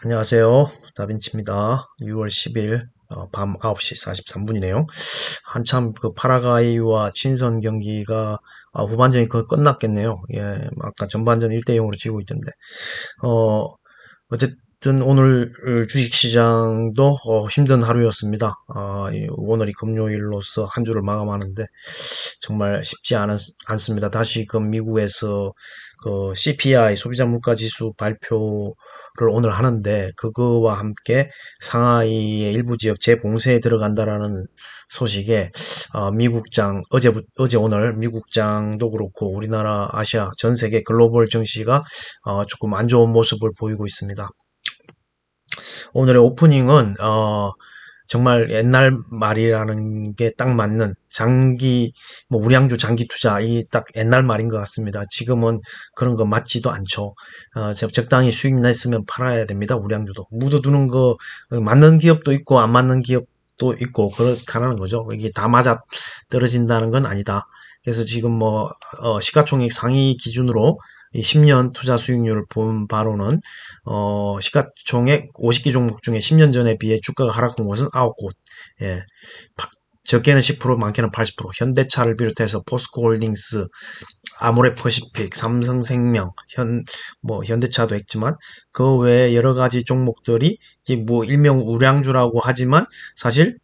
안녕하세요. 다빈치입니다. 6월 10일 밤 9시 43분이네요. 한참 그 파라과이와 친선 경기가 후반전이 거의 끝났겠네요. 예, 아까 전반전 1대 0으로 지고 있던데. 어, 어쨌든 오늘 주식시장도 힘든 하루였습니다. 오늘이 금요일로서 한 주를 마감하는데 정말 쉽지 않습니다. 다시금 미국에서 그 CPI 소비자 물가 지수 발표를 오늘 하는데 그거와 함께 상하이의 일부 지역 재봉쇄에 들어간다라는 소식에 미국장 어제 오늘 미국장도 그렇고 우리나라 아시아 전 세계 글로벌 증시가 조금 안 좋은 모습을 보이고 있습니다. 오늘의 오프닝은 정말 옛날 말이라는 게 딱 맞는 장기 뭐 우량주 장기 투자 이 딱 옛날 말인 것 같습니다. 지금은 그런 거 맞지도 않죠. 적당히 수익 냈으면 팔아야 됩니다. 우량주도 묻어두는 거 맞는 기업도 있고 안 맞는 기업도 있고 그렇다는 거죠. 이게 다 맞아 떨어진다는 건 아니다. 그래서 지금 뭐 시가총액 상위 기준으로 이 10년 투자 수익률을 본 바로는 시가총액 50개 종목 중에 10년 전에 비해 주가가 하락한 곳은 9곳. 예. 적게는 10%, 많게는 80%. 현대차를 비롯해서 포스코홀딩스, 아모레퍼시픽, 삼성생명, 현대차도 했지만 그 외에 여러 가지 종목들이 이제 뭐 일명 우량주라고 하지만 사실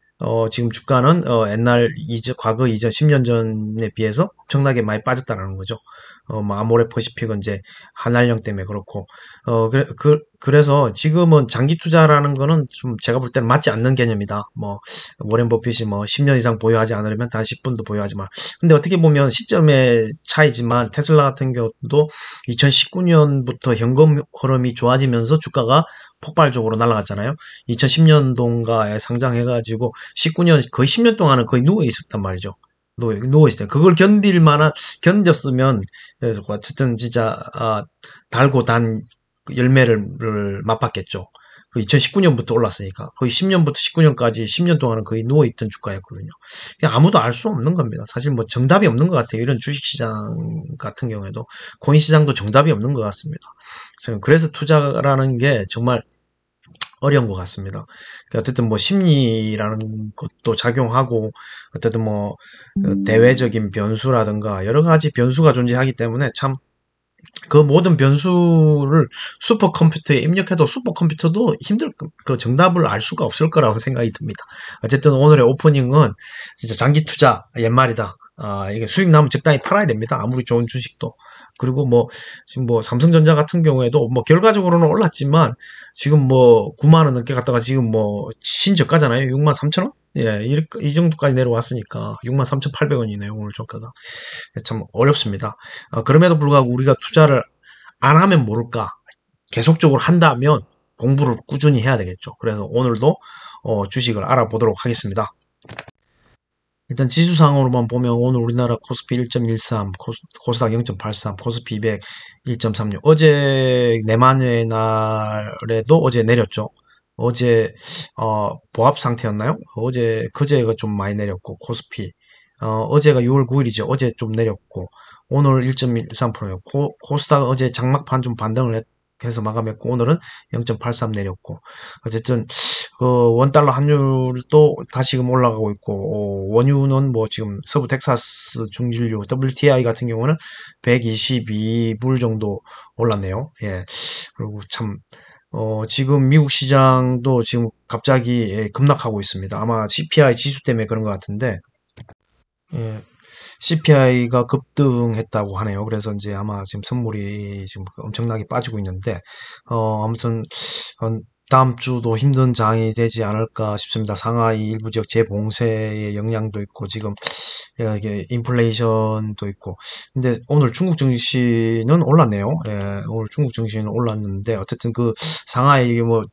지금 주가는 과거 이전 10년 전에 비해서 엄청나게 많이 빠졌다는 거죠. 뭐 아모레 퍼시픽은 이제 한알령 때문에 그렇고, 그래서 지금은 장기 투자라는 거는 좀 제가 볼 때는 맞지 않는 개념이다. 뭐, 워렌 버핏이 뭐 10년 이상 보유하지 않으려면 단 10분도 보유하지 마. 근데 어떻게 보면 시점의 차이지만 테슬라 같은 경우도 2019년부터 현금 흐름이 좋아지면서 주가가 폭발적으로 날아갔잖아요. 2010년도인가에 상장해가지고 19년 거의 10년 동안은 거의 누워 있었단 말이죠. 누워 있어요. 그걸 견뎠으면 그래서 어쨌든 진짜 달고 단 열매를 맛봤겠죠. 그 2019년부터 올랐으니까 거의 10년부터 19년까지 10년 동안은 거의 누워 있던 주가였거든요. 그냥 아무도 알 수 없는 겁니다. 사실 뭐 정답이 없는 것 같아요. 이런 주식시장 같은 경우에도 코인 시장도 정답이 없는 것 같습니다. 그래서 투자라는 게 정말 어려운 것 같습니다. 어쨌든 뭐 심리라는 것도 작용하고 어쨌든 뭐 대외적인 변수라든가 여러 가지 변수가 존재하기 때문에 참 그 모든 변수를 슈퍼컴퓨터에 입력해도 슈퍼컴퓨터도 그 정답을 알 수가 없을 거라고 생각이 듭니다. 어쨌든 오늘의 오프닝은 진짜 장기 투자 옛말이다. 이게 수익 나면 적당히 팔아야 됩니다. 아무리 좋은 주식도. 그리고 뭐, 지금 뭐, 삼성전자 같은 경우에도 뭐, 결과적으로는 올랐지만, 지금 뭐, 9만 원 넘게 갔다가 지금 뭐, 신저가잖아요. 6만 3천 원? 예, 이 정도까지 내려왔으니까, 6만 3,800원이네요. 오늘 종가가. 참 어렵습니다. 그럼에도 불구하고 우리가 투자를 안 하면 모를까. 계속적으로 한다면 공부를 꾸준히 해야 되겠죠. 그래서 오늘도 주식을 알아보도록 하겠습니다. 일단 지수상으로만 보면 오늘 우리나라 코스피 1.13, 코스닥 0.83, 코스피 200 1.36. 어제 내만의 날에도 어제 내렸죠. 어제 보합 상태였나요? 그제가 좀 많이 내렸고 코스피 어제가 6월 9일이죠. 어제 좀 내렸고 오늘 1.13%요. 코스닥 어제 장막판 좀 반등을 해서 마감했고 오늘은 0.83 내렸고 어쨌든 원달러 환율도 다시금 올라가고 있고 원유는 뭐 지금 서부 텍사스 중진류 WTI 같은 경우는 122불 정도 올랐네요. 예. 그리고 참 지금 미국 시장도 지금 갑자기 급락하고 있습니다. 아마 CPI 지수 때문에 그런 것 같은데 예, CPI가 급등했다고 하네요. 그래서 이제 아마 지금 선물이 지금 엄청나게 빠지고 있는데, 아무튼, 다음 주도 힘든 장이 되지 않을까 싶습니다. 상하이 일부 지역 재봉쇄의 영향도 있고, 지금, 이게 인플레이션도 있고. 근데 오늘 중국 증시는 올랐네요. 예, 오늘 중국 증시는 올랐는데, 어쨌든 그 상하이 뭐,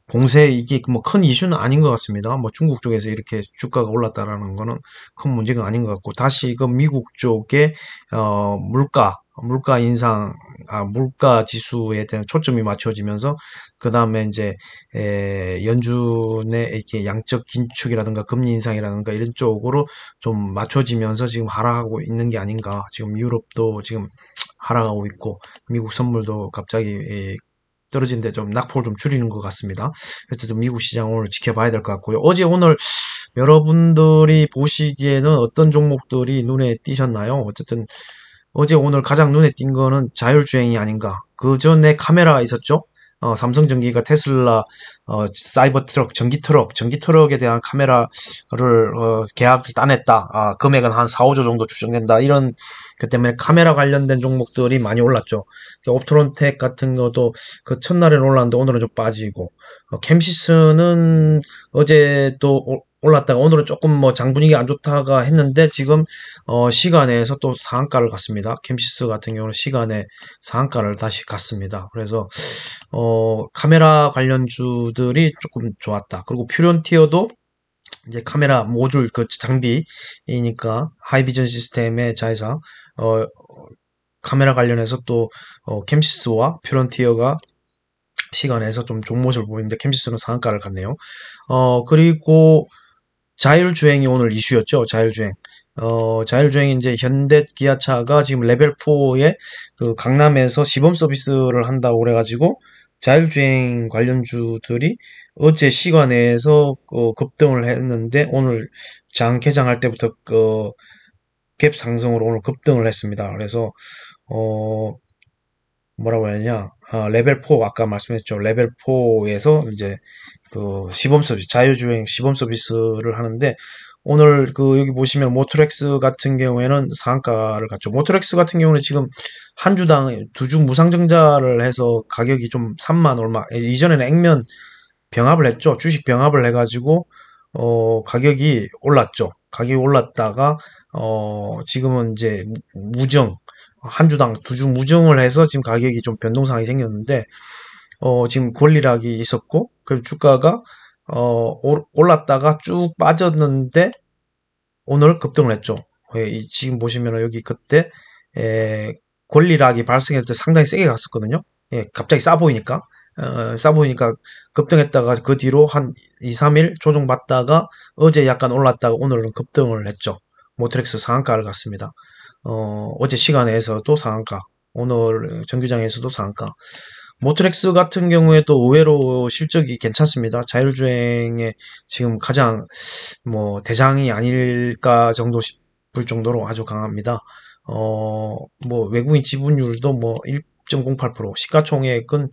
봉쇄 이게 뭐 큰 이슈는 아닌 것 같습니다. 뭐 중국 쪽에서 이렇게 주가가 올랐다라는 거는 큰 문제가 아닌 것 같고 다시 그 미국 쪽에 물가 인상 물가 지수에 대한 초점이 맞춰지면서 그 다음에 이제 연준의 이렇게 양적 긴축이라든가 금리 인상이라든가 이런 쪽으로 좀 맞춰지면서 지금 하락하고 있는 게 아닌가. 지금 유럽도 지금 하락하고 있고 미국 선물도 갑자기 떨어지는데 좀 낙폭을 좀 줄이는 것 같습니다. 그래서 좀 미국 시장 오늘 지켜봐야 될 것 같고요. 어제 오늘 여러분들이 보시기에는 어떤 종목들이 눈에 띄셨나요? 어쨌든 어제 오늘 가장 눈에 띈 거는 자율주행이 아닌가. 그 전에 카메라 있었죠? 삼성전기가 테슬라, 사이버트럭, 전기트럭에 대한 카메라를, 계약을 따냈다. 금액은 한 4, 5조 정도 추정된다. 이런, 그 때문에 카메라 관련된 종목들이 많이 올랐죠. 옵트론텍 같은 것도 그 첫날에는 올랐는데 오늘은 좀 빠지고, 캠시스는 어제 또 올랐다가 오늘은 조금 뭐 장분위기 안 좋다가 했는데 지금 시간에서 또 상한가를 갔습니다. 캠시스 같은 경우는 시간에 상한가를 다시 갔습니다. 그래서 카메라 관련주들이 조금 좋았다. 그리고 퓨런티어도 이제 카메라 모듈 그 장비이니까 하이비전 시스템의 자회사 카메라 관련해서 또 캠시스와 퓨런티어가 시간에서 좀 좋은 모습을 보이는데 캠시스는 상한가를 갔네요. 그리고 자율주행이 오늘 이슈였죠. 자율주행이 이제 현대 기아차가 지금 레벨4에 그 강남에서 시범 서비스를 한다고 그래가지고 자율주행 관련주들이 어제 시간에서 급등을 했는데 오늘 장 개장할 때부터 갭 상승으로 오늘 급등을 했습니다. 그래서 뭐라고 해야 하냐, 레벨 4, 아까 말씀했죠. 레벨 4에서 이제 그 시범 서비스, 자율주행 시범 서비스를 하는데, 오늘 여기 보시면 모트렉스 같은 경우에는 상한가를 갔죠. 모트렉스 같은 경우는 지금 한 주당 두 주 무상증자를 해서 가격이 좀 3만 얼마, 이전에는 액면 병합을 했죠. 주식 병합을 해가지고, 가격이 올랐죠. 가격이 올랐다가, 지금은 이제 무정, 한 주당 두 주 무증을 해서 지금 가격이 좀 변동상이 생겼는데, 지금 권리락이 있었고, 그리고 주가가, 올랐다가 쭉 빠졌는데, 오늘 급등을 했죠. 지금 보시면 여기 그때, 권리락이 발생했을 때 상당히 세게 갔었거든요. 갑자기 싸 보이니까. 급등했다가 그 뒤로 한 2, 3일 조정받다가 어제 약간 올랐다가 오늘은 급등을 했죠. 모트렉스 상한가를 갔습니다. 어제 시간에서도 상한가, 오늘 정규장에서도 상한가. 모트렉스 같은 경우에도 의외로 실적이 괜찮습니다. 자율주행에 지금 가장 뭐 대장이 아닐까 정도 싶을 정도로 아주 강합니다. 뭐 외국인 지분율도 뭐 1.08%, 시가총액은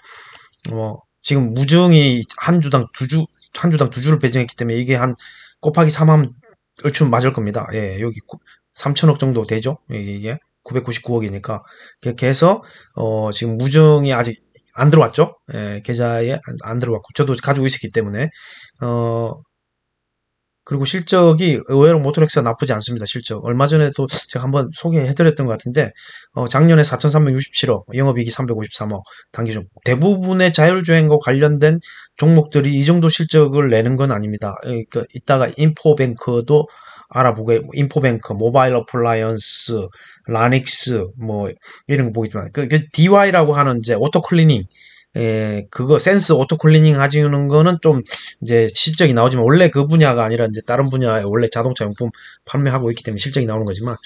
지금 무증이 한 주당 두 주를 배정했기 때문에 이게 한 곱하기 3하면 얼추 맞을 겁니다. 예, 여기 3천억 정도 되죠. 이게 999억이니까 그렇게 해서 지금 무증이 아직 안 들어왔죠. 예, 계좌에 안 들어왔고 저도 가지고 있었기 때문에 그리고 실적이 의외로 모토렉스가 나쁘지 않습니다. 실적 얼마 전에도 제가 한번 소개해드렸던 것 같은데 작년에 4,367억, 영업이익이 353억, 단기적 대부분의 자율주행과 관련된 종목들이 이 정도 실적을 내는 건 아닙니다. 그러니까 이따가 인포뱅크도 알아보게, 인포뱅크, 모바일 어플라이언스, 라닉스 뭐 이런 거 보겠지만 그 DY라고 하는 이제 오토클리닝, 그거 센스 오토클리닝 하시는 거는 좀 이제 실적이 나오지만 원래 그 분야가 아니라 이제 다른 분야에 원래 자동차 용품 판매하고 있기 때문에 실적이 나오는 거지만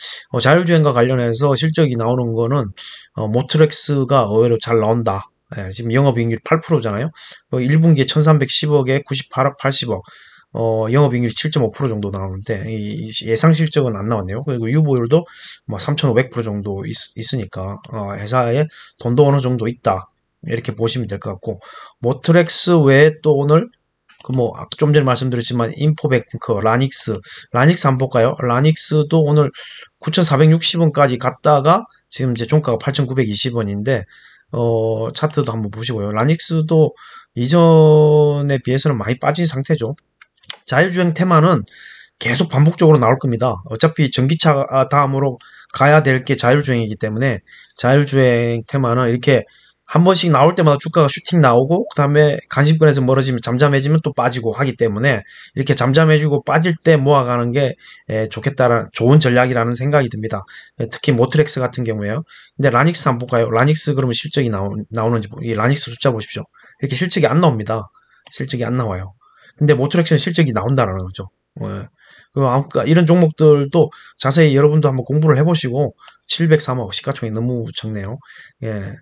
자율주행과 관련해서 실적이 나오는 거는 모트렉스가 의외로 잘 나온다. 지금 영업이익률 8%잖아요. 1분기에 1310억에 98억 80억. 영업이익률이 7.5% 정도 나오는데 예상 실적은 안 나왔네요. 그리고 유보율도 뭐 3,500% 정도 있으니까 회사에 돈도 어느 정도 있다. 이렇게 보시면 될 것 같고, 모트렉스 외에 또 오늘 좀 전에 말씀드렸지만 인포뱅크, 라닉스 한번 볼까요? 라닉스도 오늘 9,460원까지 갔다가 지금 이제 종가가 8,920원인데 차트도 한번 보시고요. 라닉스도 이전에 비해서는 많이 빠진 상태죠. 자율주행 테마는 계속 반복적으로 나올 겁니다. 어차피 전기차 다음으로 가야 될 게 자율주행이기 때문에 자율주행 테마는 이렇게 한 번씩 나올 때마다 주가가 슈팅 나오고 그 다음에 관심권에서 멀어지면 잠잠해지면 또 빠지고 하기 때문에 이렇게 잠잠해지고 빠질 때 모아가는 게 좋겠다라는 좋은 전략이라는 생각이 듭니다. 특히 모트렉스 같은 경우에요. 근데 라닉스 한번 볼까요? 라닉스 그러면 실적이 나오는지 이 라닉스 숫자 보십시오. 이렇게 실적이 안 나옵니다. 실적이 안 나와요. 근데 모트렉스는 실적이 나온다라는 거죠. 그러니까 이런 종목들도 자세히 여러분도 한번 공부를 해보시고 703억 시가총액 너무 적네요. 예.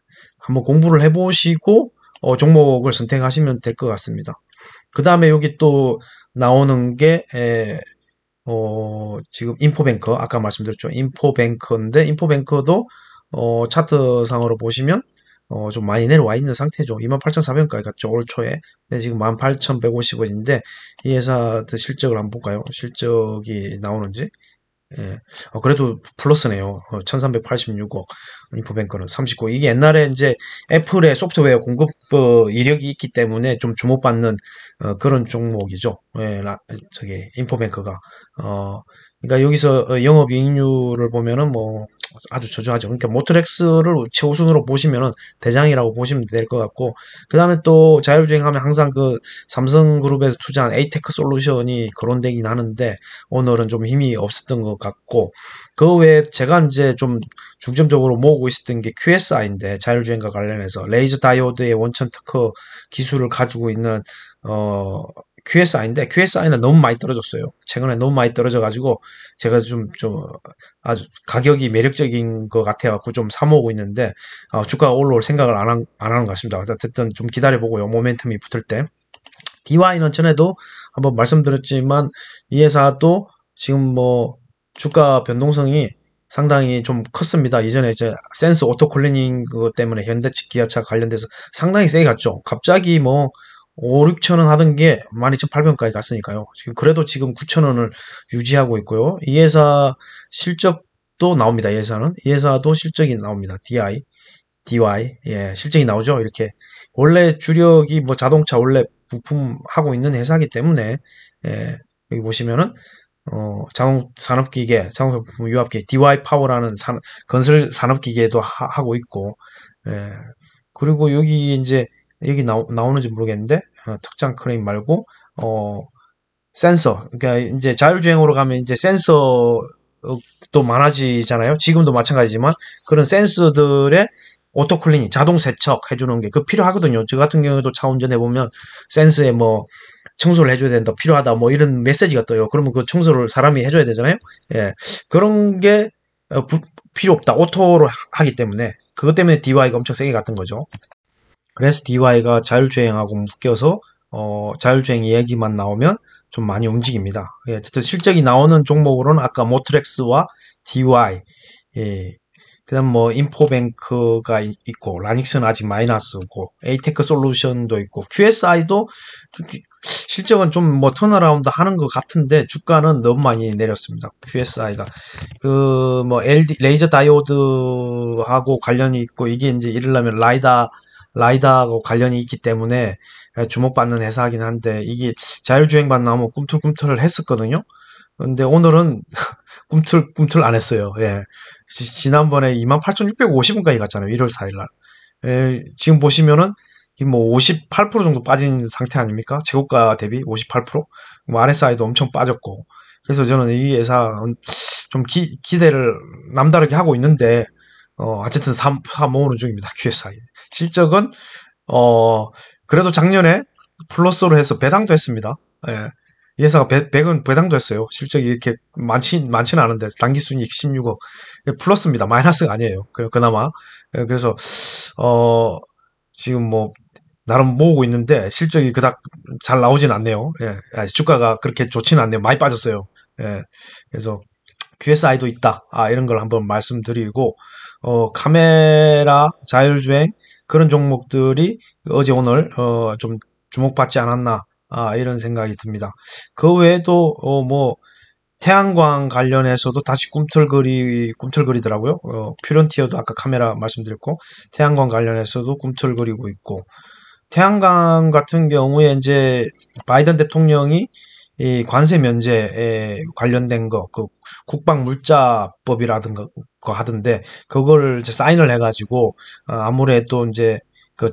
한번 공부를 해보시고 종목을 선택하시면 될 것 같습니다. 그 다음에 여기 또 나오는 게 지금 인포뱅커 아까 말씀드렸죠. 인포뱅커인데 인포뱅커도 차트상으로 보시면 좀 많이 내려와 있는 상태죠. 28,400원까지 갔죠. 올 초에. 근데 지금 18,150원인데 이 회사 실적을 한번 볼까요? 실적이 나오는지. 예. 그래도 플러스네요. 1386억. 인포뱅크는 39억. 이게 옛날에 이제 애플의 소프트웨어 공급 이력이 있기 때문에 좀 주목받는 그런 종목이죠. 예, 저기 인포뱅크가. 그러니까 여기서 영업이익률을 보면은 뭐 아주 저조하죠. 그러니까 모트렉스를 최우선으로 보시면은 대장이라고 보시면 될 것 같고, 그 다음에 또 자율주행하면 항상 그 삼성그룹에서 투자한 에이테크 솔루션이 거론되긴 하는데 오늘은 좀 힘이 없었던 것 같고, 그 외에 제가 이제 좀 중점적으로 모으고 있었던 게 QSI인데 자율주행과 관련해서 레이저 다이오드의 원천 특허 기술을 가지고 있는 QSI인데 QSI는 너무 많이 떨어졌어요. 최근에 너무 많이 떨어져가지고 제가 좀 아주 가격이 매력적인 것 같아갖고 좀 사모으고 있는데 주가가 올라올 생각을 안 하는 것 같습니다. 어쨌든 좀 기다려보고요. 모멘텀이 붙을 때. DY는 전에도 한번 말씀드렸지만 이 회사도 지금 뭐 주가 변동성이 상당히 좀 컸습니다. 이전에 이제 센스 오토 콜리닝 그것 때문에 현대차 기아차 관련돼서 상당히 세게 갔죠. 갑자기 뭐 5, 6천 원 하던 게 12,800원까지 갔으니까요. 지금 그래도 지금 9천 원을 유지하고 있고요. 이 회사 실적도 나옵니다. 이 회사는 이 회사도 실적이 나옵니다. DY 예 실적이 나오죠. 이렇게 원래 주력이 뭐 자동차 원래 부품 하고 있는 회사기 때문에 예, 여기 보시면은 자동 산업기계, 자동차 부품 유압기 DY 파워라는 건설 산업기계도 하고 있고 예, 그리고 여기 이제 여기 나오는지 모르겠는데 특장 크레인 말고 센서 그러니까 이제 자율주행으로 가면 이제 센서도 많아지잖아요. 지금도 마찬가지지만 그런 센서들의 오토클리닝 자동 세척 해주는 게 그 필요하거든요. 저 같은 경우에도 차 운전해 보면 센서에 뭐 청소를 해줘야 된다 필요하다 뭐 이런 메시지가 떠요. 그러면 그 청소를 사람이 해줘야 되잖아요. 예 그런 게 필요 없다 오토로 하기 때문에 그것 때문에 DY가 엄청 세게 갔던 거죠. 그래서 DY가 자율주행하고 묶여서 자율주행 이야기만 나오면 좀 많이 움직입니다. 예, 어쨌든 실적이 나오는 종목으로는 아까 모트렉스와 DY, 예, 그다음 뭐 인포뱅크가 있고 라닉스는 아직 마이너스고 에이테크 솔루션도 있고 QSI도 실적은 좀 뭐 턴어라운드 하는 것 같은데 주가는 너무 많이 내렸습니다. QSI가 그 뭐 LD 레이저 다이오드하고 관련이 있고 이게 이제 이르려면 라이다하고 관련이 있기 때문에 주목받는 회사긴 한데 이게 자율주행만 나오면 꿈틀꿈틀을 했었거든요. 근데 오늘은 꿈틀꿈틀 안 했어요. 예. 지난번에 28,650원까지 갔잖아요. 1월 4일 날. 예, 지금 보시면은 뭐 58% 정도 빠진 상태 아닙니까? 제고가 대비 58%? 뭐 RSI도 엄청 빠졌고. 그래서 저는 이 회사 좀 기대를 남다르게 하고 있는데 어쨌든 사 모으는 중입니다. QSI. 실적은 어, 그래도 작년에 플러스로 해서 배당도 했습니다. 예. 이 회사가 100은 배당도 했어요. 실적이 이렇게 많지는 않은데, 당기순이익 16억. 플러스입니다. 마이너스가 아니에요. 그나마. 예, 그래서, 어, 지금 뭐, 나름 모으고 있는데, 실적이 그닥 잘 나오진 않네요. 예. 주가가 그렇게 좋지는 않네요. 많이 빠졌어요. 예. 그래서, QSI도 있다. 이런 걸 한번 말씀드리고, 카메라, 자율주행, 그런 종목들이 어제 오늘, 좀 주목받지 않았나, 이런 생각이 듭니다. 그 외에도, 뭐, 태양광 관련해서도 다시 꿈틀거리더라고요. 퓨런티어도 아까 카메라 말씀드렸고, 태양광 관련해서도 꿈틀거리고 있고, 태양광 같은 경우에 이제 바이든 대통령이 이 관세 면제에 관련된 거, 그 국방 물자법이라든가 거 하던데 그걸 이제 사인을 해가지고 아무래도 이제 그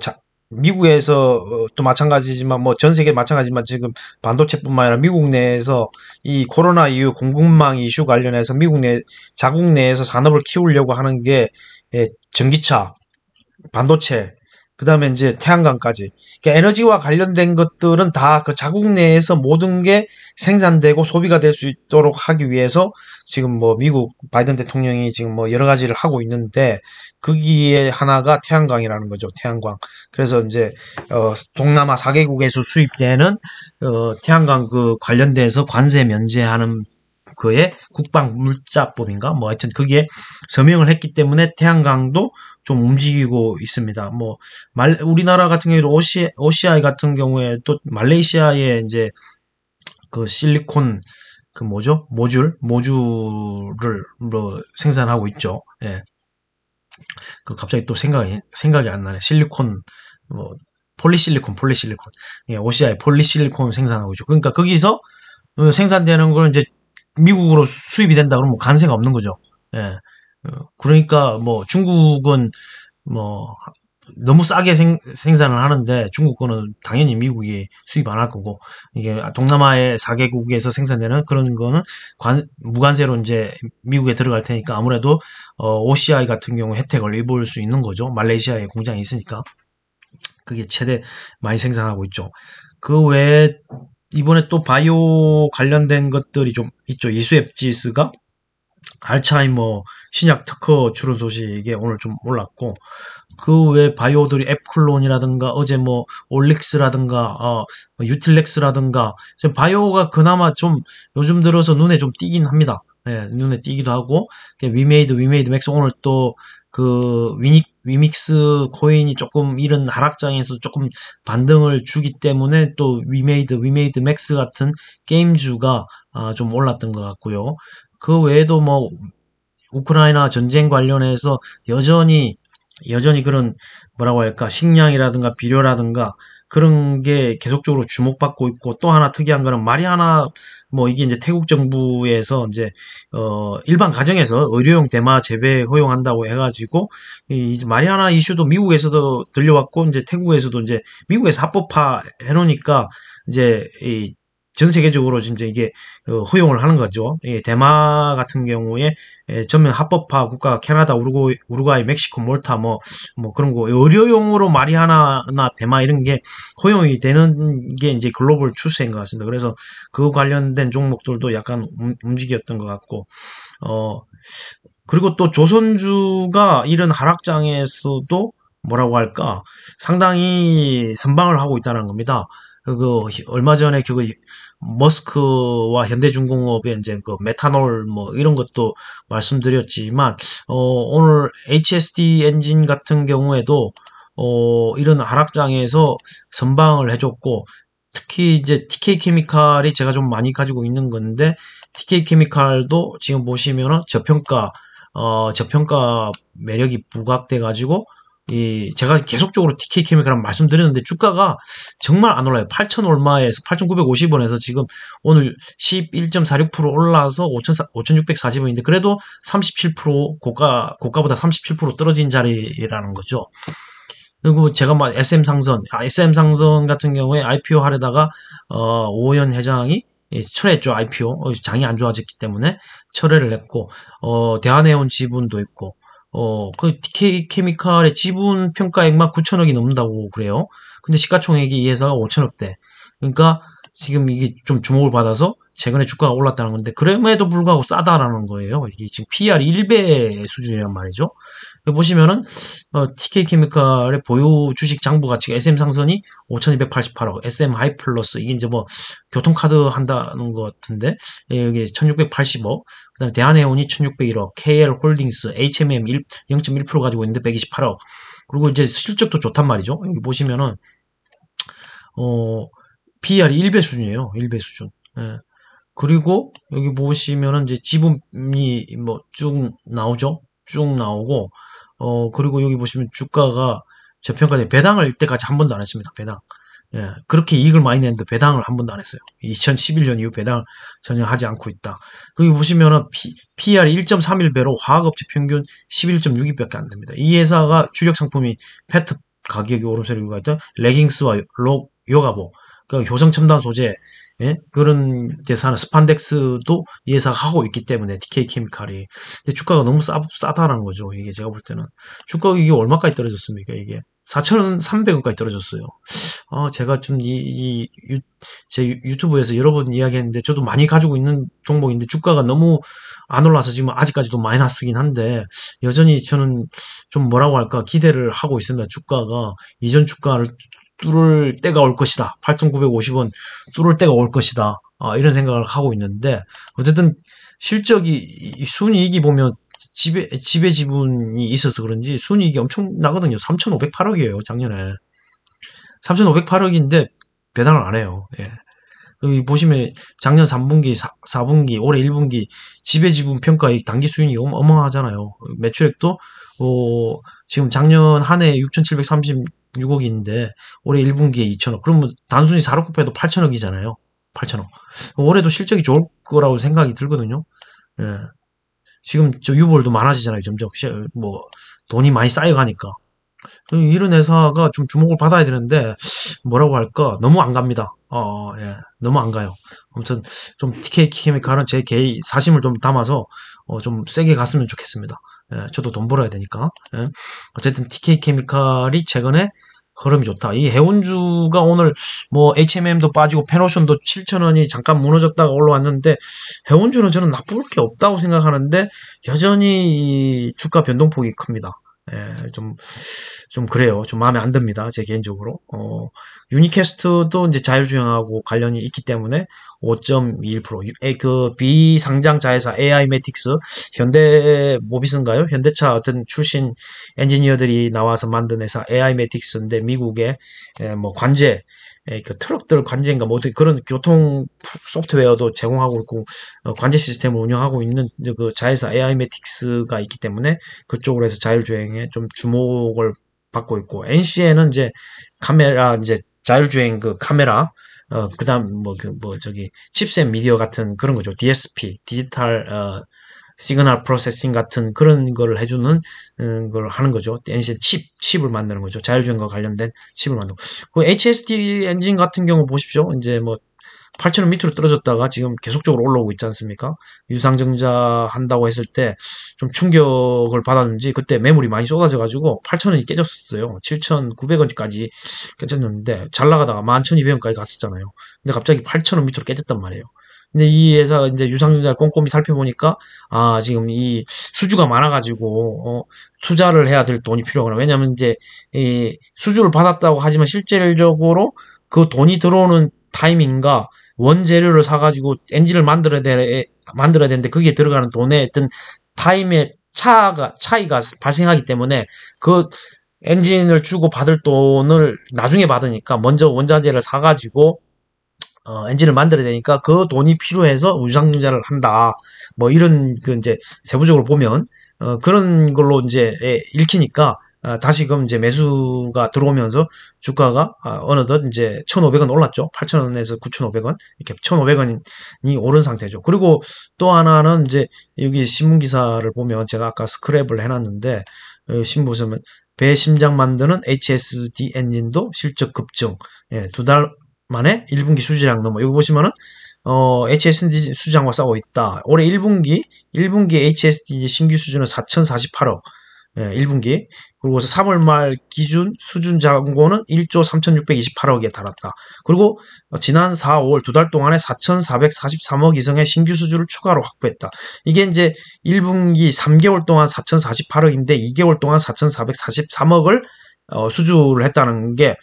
미국에서 또 마찬가지지만 뭐 전 세계 마찬가지지만 지금 반도체뿐만 아니라 미국 내에서 이 코로나 이후 공급망 이슈 관련해서 미국 내 자국 내에서 산업을 키우려고 하는 게 전기차, 반도체 그 다음에 이제 태양광까지. 그러니까 에너지와 관련된 것들은 다 그 자국 내에서 모든 게 생산되고 소비가 될 수 있도록 하기 위해서 지금 뭐 미국 바이든 대통령이 지금 뭐 여러 가지를 하고 있는데 거기에 하나가 태양광이라는 거죠. 태양광. 그래서 이제 동남아 4개국에서 수입되는 태양광 그 관련돼서 관세 면제하는 그의 국방 물자법인가 뭐 하여튼 그게 서명을 했기 때문에 태양광도 좀 움직이고 있습니다. 뭐 우리나라 같은 경우에도 OCI 같은 경우에 또 말레이시아에 이제 그 실리콘 그 뭐죠? 모듈을 뭐 생산하고 있죠. 예. 그 갑자기 또 생각이 안 나네. 실리콘 뭐 폴리실리콘. 예, OCI 폴리실리콘 생산하고 있죠. 그러니까 거기서 생산되는 걸 이제 미국으로 수입이 된다 그러면 뭐 관세가 없는 거죠. 예. 그러니까 뭐 중국은 뭐 너무 싸게 생산을 하는데 중국 거는 당연히 미국이 수입 안 할 거고 이게 동남아의 4개국에서 생산되는 그런 거는 무관세로 이제 미국에 들어갈 테니까 아무래도 OCI 같은 경우 혜택을 입을 수 있는 거죠. 말레이시아에 공장이 있으니까 그게 최대 많이 생산하고 있죠. 그 외에 이번에 또 바이오 관련된 것들이 좀 있죠. 이수앱지스가 알츠하이머 신약 특허 출원 소식에 오늘 좀 올랐고 그 외 바이오들이 앱클론이라든가 어제 뭐 올릭스라든가 유틸렉스라든가 바이오가 그나마 좀 요즘 들어서 눈에 좀 띄긴 합니다. 네, 눈에 띄기도 하고 위메이드 맥스 오늘 또 그 위믹스 코인이 조금 이런 하락장에서 조금 반등을 주기 때문에 또 위메이드 맥스 같은 게임주가 좀 올랐던 것 같고요. 그 외에도 뭐 우크라이나 전쟁 관련해서 여전히 그런 뭐라고 할까 식량이라든가 비료라든가 그런 게 계속적으로 주목받고 있고 또 하나 특이한 거는 마리아나 뭐 이게 이제 태국 정부에서 이제 일반 가정에서 의료용 대마 재배 허용한다고 해가지고 이 마리아나 이슈도 미국에서도 들려왔고 이제 태국에서도 이제 미국에서 합법화 해놓으니까 이제 전 세계적으로 진짜 이게 허용을 하는 거죠. 대마 같은 경우에 전면 합법화 국가 캐나다, 우루과이, 멕시코, 몰타 뭐 그런 거 의료용으로 마리아나나 대마 이런 게 허용이 되는 게 이제 글로벌 추세인 것 같습니다. 그래서 그 관련된 종목들도 약간 움직였던 것 같고 그리고 또 조선주가 이런 하락장에서도 뭐라고 할까 상당히 선방을 하고 있다는 겁니다. 그 얼마 전에 그 머스크와 현대중공업의 이제 그 메탄올 뭐 이런 것도 말씀드렸지만 오늘 HSD 엔진 같은 경우에도 이런 하락장에서 선방을 해줬고 특히 이제 TK 케미칼이 제가 좀 많이 가지고 있는 건데 TK 케미칼도 지금 보시면은 저평가 매력이 부각돼 가지고 제가 계속적으로 TK 케미칼 말씀드렸는데 주가가 정말 안 올라요. 8천 얼마에서 8,950원에서 지금 오늘 11.46% 올라서 5,640원인데 그래도 37% 고가보다 37% 떨어진 자리라는 거죠. 그리고 제가 막 SM 상선 같은 경우에 IPO 하려다가 오현 회장이 철회했죠. IPO 장이 안 좋아졌기 때문에 철회를 했고 대한해운 지분도 있고 그 TK 케미칼의 지분 평가액만 9천억이 넘는다고 그래요. 근데 시가총액이 이 회사가 5천억대. 그러니까 지금 이게 좀 주목을 받아서 최근에 주가가 올랐다는 건데 그럼에도 불구하고 싸다라는 거예요. 이게 지금 PR이 1배 수준이란 말이죠. 여기 보시면은 TK 케미칼의 보유 주식 장부 가치가 SM 상선이 5,288억, SM 하이플러스 이게 이제 뭐 교통카드 한다는 것 같은데 여기 1,680억, 그다음에 대한해운이 1,601억, KL 홀딩스, HMM 0.1% 가지고 있는데 128억. 그리고 이제 실적도 좋단 말이죠. 여기 보시면은 PR이 1배 수준이에요. 1배 수준. 예. 그리고 여기 보시면은 이제 지분이 뭐 쭉 나오죠. 쭉 나오고 그리고 여기 보시면 주가가 저평가돼 배당을 이때까지 한 번도 안 했습니다. 배당. 예, 그렇게 이익을 많이 냈는데 배당을 한 번도 안 했어요. 2011년 이후 배당을 전혀 하지 않고 있다. 여기 보시면은 PR이 1.31배로 화학업체 평균 11.62밖에 안 됩니다. 이 회사가 주력 상품이 페트 가격이 오름세를 이유가 있던 레깅스와 요가복, 그 효성 첨단 소재, 예? 그런 회사는 스판덱스도 이 회사가 하고 있기 때문에 TK 케미칼이. 근데 주가가 너무 싸다라는 거죠. 이게 제가 볼 때는. 주가가 이게 얼마까지 떨어졌습니까? 이게 4,300원까지 떨어졌어요. 제가 좀 제 유튜브에서 여러 번 이야기했는데 저도 많이 가지고 있는 종목인데 주가가 너무 안 올라서 지금 아직까지도 마이너스긴 한데 여전히 저는 좀 뭐라고 할까 기대를 하고 있습니다. 주가가 이전 주가를 뚫을 때가 올 것이다. 8,950원 뚫을 때가 올 것이다. 이런 생각을 하고 있는데 어쨌든 실적이 순이익이 보면 지배 지분이 있어서 그런지 순이익이 엄청 나거든요. 3,508억이에요, 작년에. 3,508억인데 배당을 안 해요. 예. 여기 보시면 작년 3분기, 4분기, 올해 1분기 지배지분 평가액 당기 수익이 어마어마하잖아요. 매출액도 지금 작년 한 해 6,736억인데 올해 1분기에 2천억. 그러면 단순히 4로 곱해도 8천억이잖아요. 8천억. 올해도 실적이 좋을 거라고 생각이 들거든요. 예. 지금 저 유보율도 많아지잖아요. 점점 뭐 돈이 많이 쌓여가니까. 이런 회사가 좀 주목을 받아야 되는데 뭐라고 할까 너무 안 갑니다. 예, 너무 안 가요. 아무튼 좀 TK 케미칼은 제 개인 사심을 좀 담아서 좀 세게 갔으면 좋겠습니다. 예, 저도 돈 벌어야 되니까. 예. 어쨌든 TK 케미칼이 최근에 흐름이 좋다. 이 해운주가 오늘 뭐 HMM도 빠지고 페노션도 7,000원이 잠깐 무너졌다가 올라왔는데 해운주는 저는 나쁠 게 없다고 생각하는데 여전히 이 주가 변동폭이 큽니다. 예, 좀 그래요. 좀 마음에 안 듭니다. 제 개인적으로. 유니캐스트도 이제 자율주행하고 관련이 있기 때문에 5.21%. 그 비상장 자회사 AI매틱스 현대모비스인가요? 현대차 어떤 출신 엔지니어들이 나와서 만든 회사 AI매틱스인데 미국의 뭐 관제 그 트럭들 관제인가 뭐 그런 교통 소프트웨어도 제공하고 있고 관제 시스템을 운영하고 있는 그 자회사 AI매틱스가 있기 때문에 그쪽으로 해서 자율주행에 좀 주목을 받고 있고 NC에는 이제 카메라 이제 자율주행 그 카메라 그다음 저기 칩셋 미디어 같은 그런 거죠. DSP 디지털 시그널 프로세싱 같은 그런 거를 해주는 걸 하는 거죠. NC 칩을 만드는 거죠. 자율주행과 관련된 칩을 만들고. 그 HSD 엔진 같은 경우 보십시오. 이제 뭐 8,000원 밑으로 떨어졌다가 지금 계속적으로 올라오고 있지 않습니까? 유상증자 한다고 했을 때 좀 충격을 받았는지 그때 매물이 많이 쏟아져가지고 8,000원이 깨졌었어요. 7,900원까지 깨졌는데 잘 나가다가 11,200원까지 갔었잖아요. 근데 갑자기 8,000원 밑으로 깨졌단 말이에요. 근데 이 회사 이제 유상증자를 꼼꼼히 살펴보니까 지금 이 수주가 많아가지고 투자를 해야 될 돈이 필요하구나. 왜냐면 이제 이 수주를 받았다고 하지만 실질적으로 그 돈이 들어오는 타이밍과 원재료를 사가지고 엔진을 만들어야 되는데 거기에 들어가는 돈의 어떤 타임의 차이가 발생하기 때문에 그 엔진을 주고 받을 돈을 나중에 받으니까 먼저 원자재를 사가지고 엔진을 만들어야 되니까 그 돈이 필요해서 우주상증자를 한다. 뭐 이런 그 이제 세부적으로 보면 그런 걸로 이제 읽히니까 다시 그럼 이제 매수가 들어오면서 주가가 어느덧 이제 1,500원 올랐죠. 8,000원에서 9,500원 이렇게 1,500원이 오른 상태죠. 그리고 또 하나는 이제 여기 신문 기사를 보면 제가 아까 스크랩을 해놨는데 신문 보시면 배심장 만드는 HSD 엔진도 실적 급증. 예, 2달 만에 1분기 수주량 넘어. 여기 보시면은 HSD 수주량과 싸우고 있다. 올해 1분기 HSD 신규 수주는 4,048억. 예, 1분기. 그리고 3월 말 기준 수준 잔고는 1조 3,628억에 달았다. 그리고 지난 4, 5월 2달 동안에 4,443억 이상의 신규 수주를 추가로 확보했다. 이게 이제 1분기 3개월 동안 4,048억인데 2개월 동안 4,443억을 수주를 했다는 게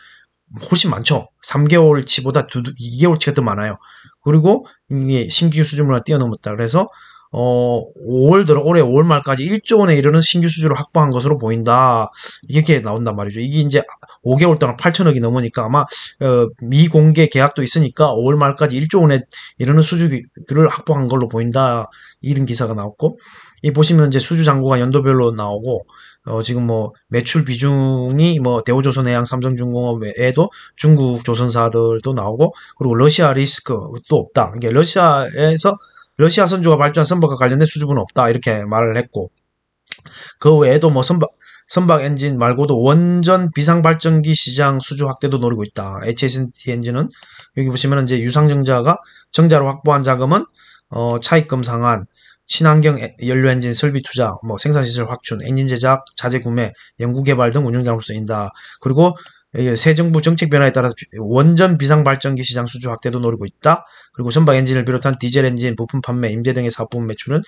훨씬 많죠. 3개월치보다 2개월치가 더 많아요. 그리고 이게 신규 수준을 뛰어넘었다. 그래서 올해 5월 말까지 1조 원에 이르는 신규 수주를 확보한 것으로 보인다. 이렇게 나온단 말이죠. 이게 이제 5개월 동안 8천억이 넘으니까 아마 미공개 계약도 있으니까 5월 말까지 1조 원에 이르는 수주를 확보한 걸로 보인다. 이런 기사가 나왔고, 이 보시면 이제 수주 잔고가 연도별로 나오고 지금 뭐 매출 비중이 뭐 대우조선해양, 삼성중공업 외에도 중국 조선사들도 나오고 그리고 러시아 리스크도 없다. 이게 러시아 선주가 발주한 선박과 관련된 수주분은 없다. 이렇게 말을 했고 그 외에도 뭐 선박 엔진 말고도 원전 비상발전기 시장 수주 확대도 노리고 있다. HST 엔진은 여기 보시면 이제 유상증자가 정자로 확보한 자금은 차입금 상환, 친환경 연료 엔진 설비 투자, 뭐 생산시설 확충, 엔진 제작, 자재 구매, 연구개발 등 운영자로 쓰인다. 그리고 새 정부 정책 변화에 따라서 원전 비상발전기 시장 수주 확대도 노리고 있다. 그리고 선박 엔진을 비롯한 디젤 엔진 부품 판매, 임대 등의 사업 부분 매출은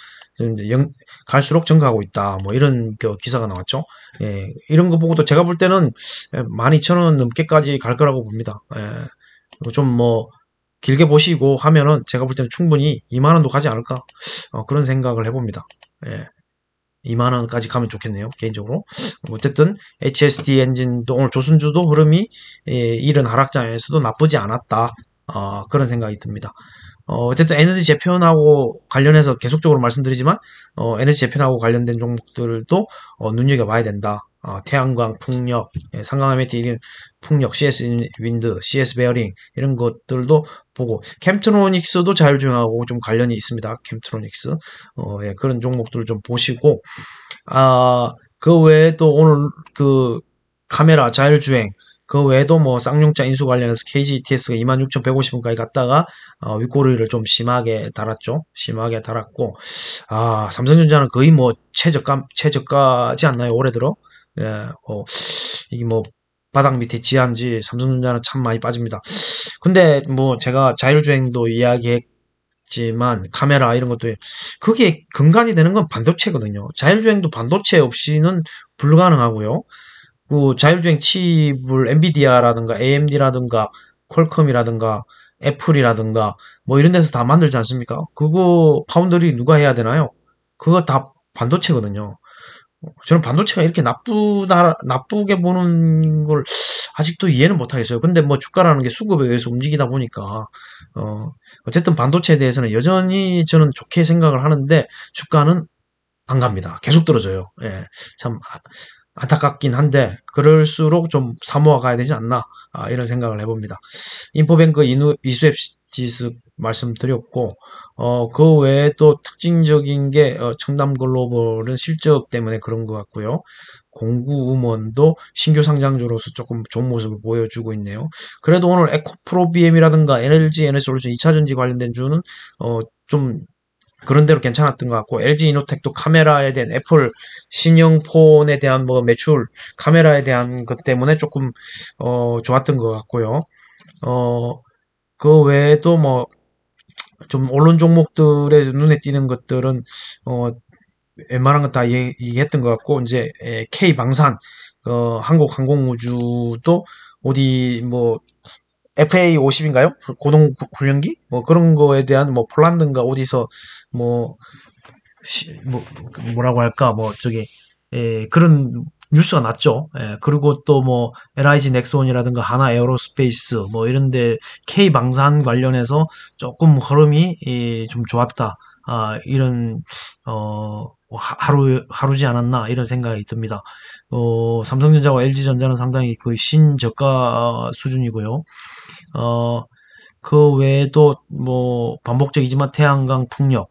갈수록 증가하고 있다. 뭐 이런 기사가 나왔죠. 예, 이런 거 보고도 제가 볼 때는 12,000원 넘게까지 갈 거라고 봅니다. 예, 좀 뭐 길게 보시고 하면은 제가 볼 때는 충분히 2만 원도 가지 않을까 그런 생각을 해봅니다. 예. 2만 원까지 가면 좋겠네요. 개인적으로. 어쨌든 HSD 엔진도 오늘 조선주도 흐름이 이런 하락장에서도 나쁘지 않았다. 그런 생각이 듭니다. 어쨌든 에너지 재편하고 관련해서 계속적으로 말씀드리지만 에너지 재편하고 관련된 종목들도 눈여겨봐야 된다. 태양광, 풍력, 상강화메티 풍력, CS 윈드, CS 베어링 이런 것들도 보고 캠트로닉스도 자율주행하고 좀 관련이 있습니다. 캠트로닉스 예, 그런 종목들을 좀 보시고 그 외에도 오늘 그 카메라 자율주행 그 외에도 뭐 쌍용차 인수 관련해서 KGETS가 26,150원까지 갔다가 윗꼬리를 좀 심하게 달았죠. 심하게 달았고 삼성전자는 거의 뭐 최저가지 않나요? 올해 들어? 예, 이게 뭐 바닥 밑에 지한지 삼성전자는 참 많이 빠집니다. 근데 뭐 제가 자율주행도 이야기했지만 카메라 이런 것도 그게 근간이 되는 건 반도체거든요. 자율주행도 반도체 없이는 불가능하고요. 그 자율주행 칩을 엔비디아라든가 AMD라든가 퀄컴이라든가 애플이라든가 뭐 이런 데서 다 만들지 않습니까? 그거 파운드리 누가 해야 되나요? 그거 다 반도체거든요. 저는 반도체가 이렇게 나쁘게 보는 걸 아직도 이해는 못하겠어요. 근데 뭐 주가라는 게 수급에 의해서 움직이다 보니까, 어쨌든 반도체에 대해서는 여전히 저는 좋게 생각을 하는데, 주가는 안 갑니다. 계속 떨어져요. 예, 참 안타깝긴 한데, 그럴수록 좀 사모아 가야 되지 않나, 이런 생각을 해봅니다. 인포뱅크 이수앱 지수 말씀드렸고, 그 외에 또 특징적인 게, 청담글로벌은 실적 때문에 그런 것 같고요. 공구음원도 신규 상장주로서 조금 좋은 모습을 보여주고 있네요. 그래도 오늘 에코프로비엠이라든가 LG 에너지솔루션 2차전지 관련된 주는, 좀 그런 대로 괜찮았던 것 같고 LG 이노텍도 카메라에 대한 애플 신형폰에 대한 뭐 매출 카메라에 대한 것 때문에 조금 좋았던 것 같고요. 그 외에도 뭐 좀 언론 종목들의 눈에 띄는 것들은 웬만한 건 다 얘기했던 것 같고 이제 K 방산 한국항공우주도 어디 뭐 FA50인가요? 고동 훈련기? 뭐 그런 거에 대한 뭐 폴란드인가 어디서 뭐, 뭐 뭐라고 할까 뭐 저기 그런 뉴스가 났죠. 그리고 또 뭐 LIG 넥스원이라든가 하나 에어로스페이스 뭐 이런데 K 방산 관련해서 조금 흐름이 좀 좋았다. 이런 하루지 않았나 이런 생각이 듭니다. 삼성전자와 LG전자는 상당히 거의 신저가 수준이고요. 그 외에도 뭐 반복적이지만 태양광 풍력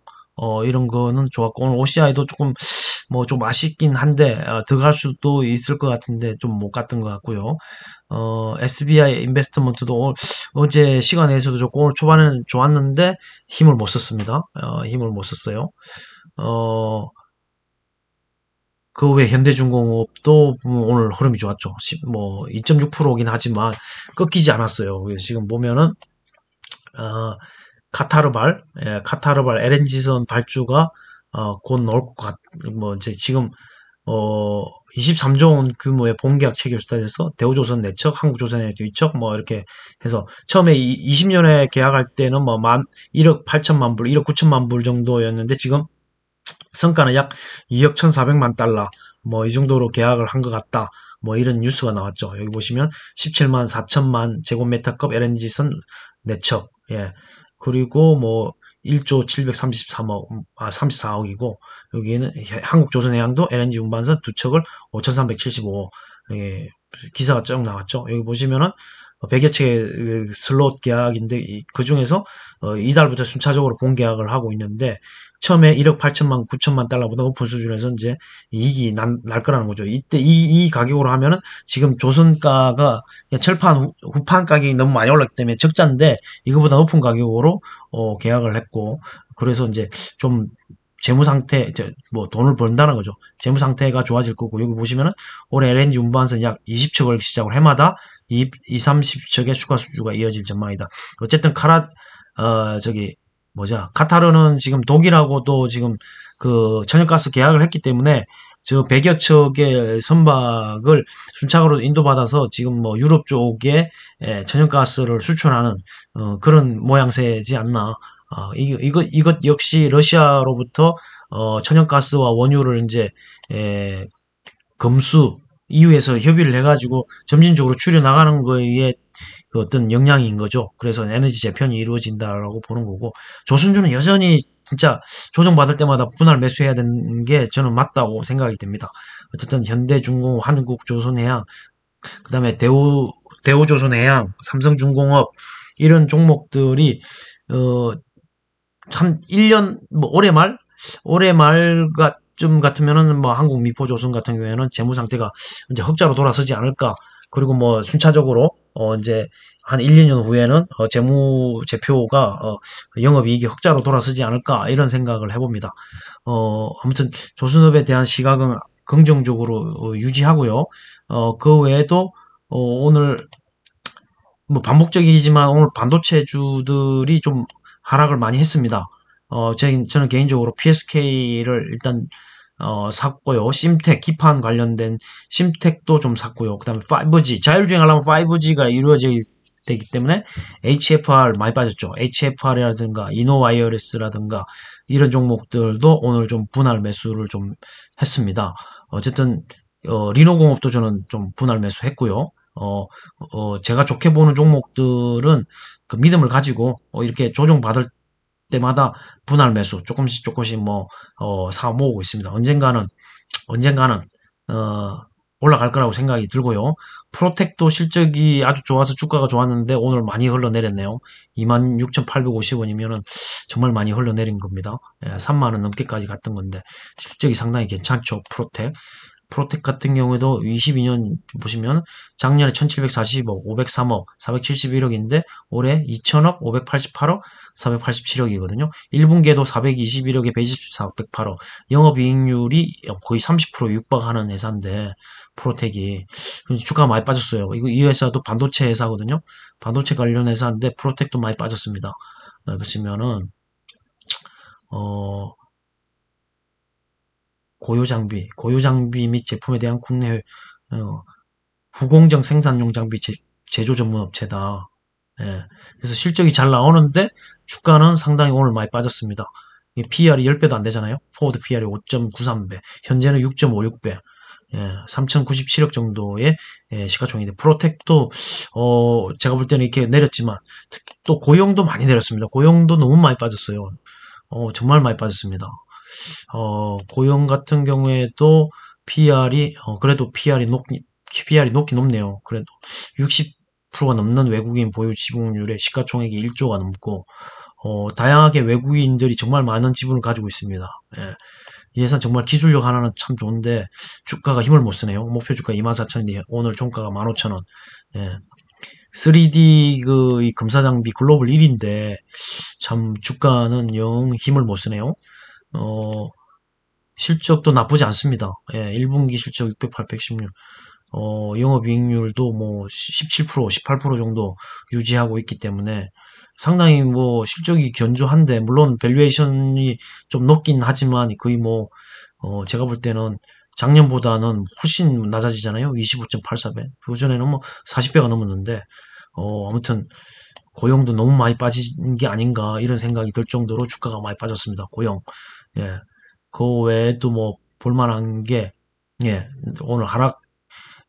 이런 거는 좋았고 오늘 OCI도 조금 뭐 좀 아쉽긴 한데 들어갈 수도 있을 것 같은데 좀 못 갔던 것 같고요. SBI 인베스트먼트도 어제 시간에서도 좋고 오늘 초반에는 좋았는데 힘을 못 썼습니다. 힘을 못 썼어요. 그 외 현대중공업도 오늘 흐름이 좋았죠. 뭐 2.6%긴 하지만 꺾이지 않았어요. 그래서 지금 보면은 카타르발 LNG선 발주가 곧 나올 것 뭐 이제 지금 23조 원 규모의 본계약 체결 수달에서 대우조선 내척, 한국조선에너지 이척 뭐 이렇게 해서 처음에 20년에 계약할 때는 뭐 1억 8천만 불, 1억 9천만 불 정도였는데 지금 성과는 약 2억 1,400만 달러 뭐 이 정도로 계약을 한 것 같다. 뭐 이런 뉴스가 나왔죠. 여기 보시면 17만 4천만 제곱미터급 LNG선 내척 예. 그리고 뭐 1조 733억 34억이고 여기는 한국조선해양도 LNG 운반선 두 척을 5,375억 예. 기사가 쭉 나왔죠. 여기 보시면은 100여 채 슬롯 계약인데 그 중에서 이달부터 순차적으로 본계약을 하고 있는데 처음에 1억 8천만 9천만 달러보다 높은 수준에서 이제 이익이 날 거라는 거죠. 이때 이 가격으로 하면은 지금 조선가가 철판 후판 가격이 너무 많이 올랐기 때문에 적자인데 이거보다 높은 가격으로 계약을 했고 그래서 이제 좀 재무 상태, 뭐 돈을 번다는 거죠. 재무 상태가 좋아질 거고 여기 보시면은 올해 LNG 운반선 약 20척을 시작으로 해마다 30척의 추가 수주가 이어질 전망이다. 어쨌든 저기 카타르는 지금 독일하고도 지금 그 천연가스 계약을 했기 때문에 저 100여 척의 선박을 순차적으로 인도받아서 지금 뭐 유럽 쪽에 천연가스를 수출하는 그런 모양새지 않나. 이것 역시 러시아로부터 천연가스와 원유를 이제 금수 EU에서 협의를 해가지고 점진적으로 줄여 나가는 거에 그 어떤 영향인 거죠. 그래서 에너지 재편이 이루어진다라고 보는 거고 조선주는 여전히 진짜 조정받을 때마다 분할 매수해야 되는 게 저는 맞다고 생각이 됩니다. 어쨌든 현대중공업, 한국조선해양, 그다음에 대우조선해양, 삼성중공업 이런 종목들이 어, 한 1년 뭐 올해 말쯤 같으면은 뭐 한국 미포조선 같은 경우에는 재무 상태가 이제 흑자로 돌아서지 않을까. 그리고 뭐 순차적으로 이제 한 1, 2년 후에는 재무 제표가 영업이익이 흑자로 돌아서지 않을까 이런 생각을 해봅니다. 아무튼 조선업에 대한 시각은 긍정적으로 유지하고요. 그 외에도 오늘 뭐 반복적이지만 오늘 반도체주들이 좀 하락을 많이 했습니다. 저는 개인적으로 PSK를 일단 샀고요. 심텍, 기판 관련된 심텍도 좀 샀고요. 그 다음에 5G, 자율주행 하려면 5G가 이루어져야 되기 때문에 HFR 많이 빠졌죠. HFR이라든가 이노와이어리스라든가 이런 종목들도 오늘 좀 분할 매수를 좀 했습니다. 어쨌든 리노공업도 저는 좀 분할 매수했고요. 제가 좋게 보는 종목들은 그 믿음을 가지고 이렇게 조정받을 때마다 분할 매수 조금씩 사 모으고 있습니다. 언젠가는 어, 올라갈 거라고 생각이 들고요. 프로텍도 실적이 아주 좋아서 주가가 좋았는데 오늘 많이 흘러내렸네요. 26,850원이면은 정말 많이 흘러내린 겁니다. 3만 원 넘게까지 갔던 건데 실적이 상당히 괜찮죠. 프로텍 같은 경우에도 22년 보시면 작년에 1740억, 503억, 471억인데 올해 2000억, 588억, 487억이거든요. 1분기에도 421억에 124억, 108억. 영업이익률이 거의 30% 육박하는 회사인데 프로텍이 주가가 많이 빠졌어요. 이 회사도 반도체 회사거든요. 반도체 관련 회사인데 프로텍도 많이 빠졌습니다. 보시면은 어, 고유장비 및 제품에 대한 국내 어, 후공정 생산용 장비 제조 전문 업체다. 예. 그래서 실적이 잘 나오는데 주가는 상당히 오늘 많이 빠졌습니다. PR이 10배도 안 되잖아요. 포워드 PR이 5.93배, 현재는 6.56배. 예, 3,097억 정도의 시가총액인데 프로텍도 제가 볼 때는 이렇게 내렸지만 또 고용도 많이 내렸습니다. 고용도 너무 많이 빠졌어요. 정말 많이 빠졌습니다. 고용 같은 경우에도 그래도 PR이 높긴 높네요. 그래도 60%가 넘는 외국인 보유 지분율에 시가총액이 1조가 넘고, 다양하게 외국인들이 정말 많은 지분을 가지고 있습니다. 예. 이 회사 정말 기술력 하나는 참 좋은데, 주가가 힘을 못 쓰네요. 목표 주가 24,000원인데, 오늘 종가가 15,000원. 예. 3D 이 검사 장비 글로벌 1위인데, 참 주가는 영 힘을 못 쓰네요. 어, 실적도 나쁘지 않습니다. 예, 1분기 실적 608, 116. 영업이익률도 뭐 17%, 18% 정도 유지하고 있기 때문에 상당히 뭐 실적이 견조한데 물론 밸류에이션이 좀 높긴 하지만 거의 제가 볼 때는 작년보다는 훨씬 낮아지잖아요. 25.84배. 그전에는 뭐 40배가 넘었는데 아무튼 고용도 너무 많이 빠진 게 아닌가 이런 생각이 들 정도로 주가가 많이 빠졌습니다. 고용. 예. 그 외에도 뭐 볼만한 게 예, 오늘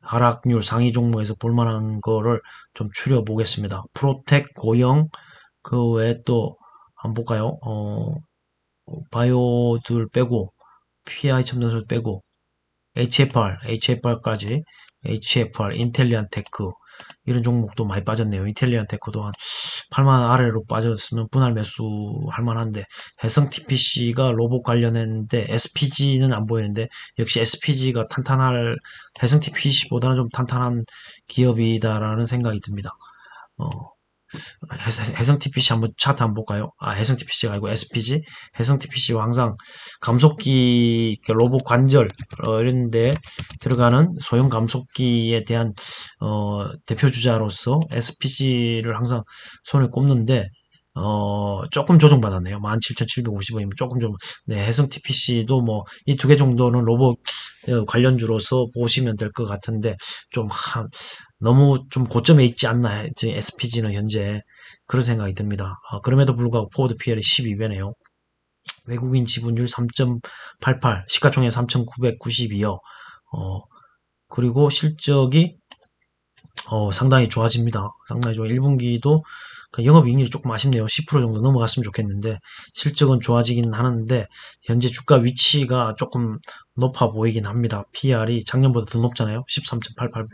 하락률 상위 종목에서 볼만한 거를 좀 추려 보겠습니다. 프로텍, 고영, 그 외에 또 한번 볼까요? 바이오들 빼고 PI 첨단술 빼고 HFR까지 HFR, 인텔리안 테크 이런 종목도 많이 빠졌네요. 인텔리안 테크도 한 8만 아래로 빠졌으면 분할 매수 할 만한데, 해성 TPC가 로봇 관련했는데 SPG는 안 보이는데, 역시 SPG가 해성 TPC보다는 좀 탄탄한 기업이다라는 생각이 듭니다. 어, 해성 TPC 한번 차트 한번 볼까요? 해성 TPC가 아니고 SPG. 해성 TPC와 항상 감속기, 로봇 관절, 이런데 들어가는 소형 감속기에 대한, 대표 주자로서 SPG를 항상 손에 꼽는데, 조금 조정받았네요. 17,750원이면 조금 좀, 네, 해성 TPC도 뭐, 이 두 개 정도는 로봇 관련주로서 보시면 될 것 같은데, 좀, 너무 좀 고점에 있지 않나, SPG는 현재. 그런 생각이 듭니다. 그럼에도 불구하고 포워드 PL이 12배네요. 외국인 지분율 3.88, 시가총액 3,992억. 그리고 실적이 상당히 좋아집니다. 상당히 좋아. 1분기도 영업이익률이 조금 아쉽네요. 10% 정도 넘어갔으면 좋겠는데, 실적은 좋아지긴 하는데 현재 주가 위치가 조금 높아 보이긴 합니다. PR이 작년보다 더 높잖아요. 13.88.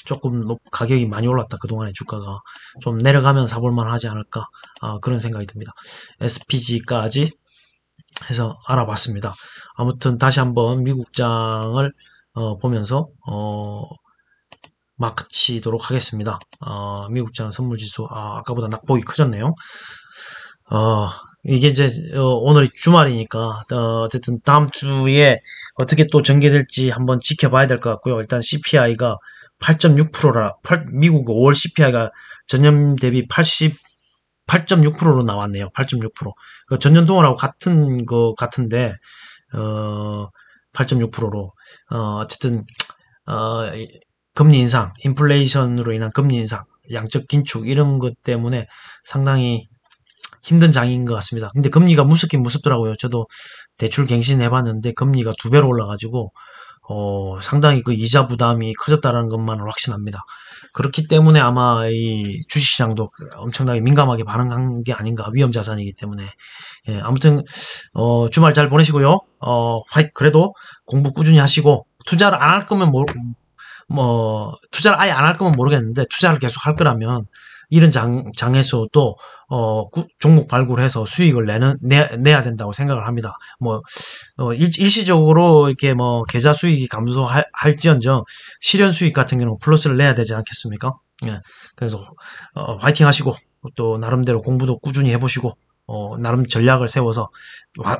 조금 가격이 많이 올랐다. 그동안의 주가가 좀 내려가면 사볼만 하지 않을까, 그런 생각이 듭니다. SPG까지 해서 알아봤습니다. 아무튼 다시 한번 미국장을 보면서 마치도록 하겠습니다. 미국장 선물지수, 아까보다 낙폭이 커졌네요. 이게 이제, 오늘이 주말이니까, 어쨌든 다음 주에 어떻게 또 전개될지 한번 지켜봐야 될 것 같고요. 일단 CPI가 8.6%라, 미국 5월 CPI가 전년 대비 8.6%로 나왔네요. 8.6%. 그 전년 동안하고 같은 거 같은데, 8.6%로, 어쨌든, 어, 금리 인상, 인플레이션으로 인한 금리 인상, 양적 긴축 이런 것 때문에 상당히 힘든 장인 것 같습니다. 근데 금리가 무섭긴 무섭더라고요. 저도 대출 갱신해봤는데 금리가 2배로 올라가지고 상당히 그 이자 부담이 커졌다는 것만은 확신합니다. 그렇기 때문에 아마 이 주식시장도 엄청나게 민감하게 반응한 게 아닌가, 위험 자산이기 때문에. 예, 아무튼 주말 잘 보내시고요. 그래도 공부 꾸준히 하시고, 투자를 안 할 거면 투자를 아예 안 할 거면 모르겠는데, 투자를 계속 할 거라면 이런 장에서도 종목 발굴해서 수익을 내야 된다고 생각을 합니다. 일시적으로 이렇게 계좌 수익이 감소할지언정 실현 수익 같은 경우는 플러스를 내야 되지 않겠습니까? 예. 그래서 화이팅 하시고, 또 나름대로 공부도 꾸준히 해보시고, 나름 전략을 세워서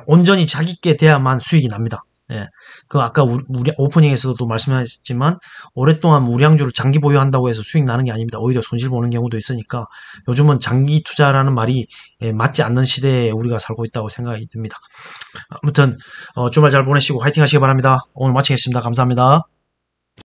온전히 자기께 돼야만 수익이 납니다. 예. 아까 우리 오프닝에서도 말씀하셨지만, 오랫동안 우량주를 장기 보유한다고 해서 수익 나는 게 아닙니다. 오히려 손실 보는 경우도 있으니까, 요즘은 장기 투자라는 말이 맞지 않는 시대에 우리가 살고 있다고 생각이 듭니다. 아무튼 주말 잘 보내시고 화이팅 하시기 바랍니다. 오늘 마치겠습니다. 감사합니다.